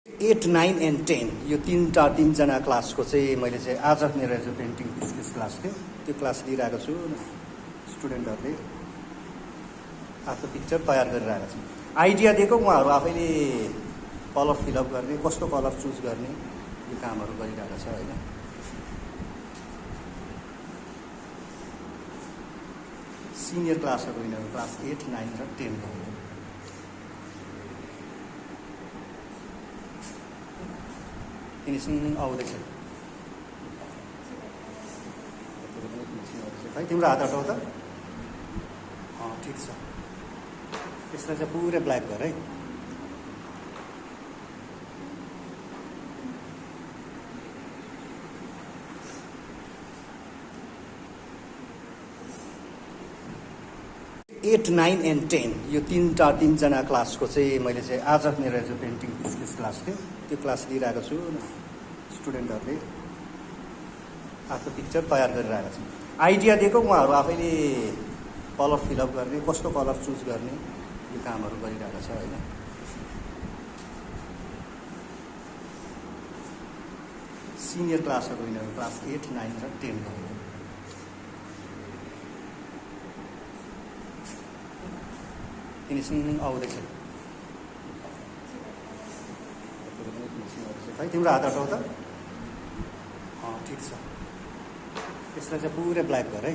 8, 9 and 10 यो तीनजना क्लासको चाहिँ मैले चाहिँ आज मेरो जो पेन्टिङ स्केच क्लास थियो त्यो क्लास लिइरहेको छु। स्टुडेन्टहरूले आफ्नो पिक्चर तयार गरिरहेको छु। आइडिया दिएको उहाँहरू आफैले कलर फिलअप गर्ने, कस्तो कलर चुज गर्ने यो कामहरू गरिरहेको छ हैन। सिनियर क्लासहरू यिनीहरू क्लास 8, 9 र 10 हो। फिनिसिङ आउँदैछ है। तिम्रो हात हटाउ त। ठिक छ। यसलाई चाहिँ पुरै ब्ल्याक गर है। एट, 9 and 10 यो तीनजना क्लासको चाहिँ मैले चाहिँ आज मेरो जो पेन्टिङ स्केच क्लास थियो त्यो क्लास लिइरहेको छु। स्टुडेन्टहरूले आफ्नो पिक्चर तयार गरिरहेको छु। आइडिया दिएको उहाँहरू आफैले कलर फिलअप गर्ने, कस्तो कलर चुज गर्ने यो कामहरू गरिरहेको छ हैन। सिनियर क्लासहरू यिनीहरू क्लास 8, 9 र 10 हो। फिनिसिङ आउँदैछ है। तिम्रो हात हटाउ त। ठिक छ। यसलाई चाहिँ पुरै ब्ल्याक गर है।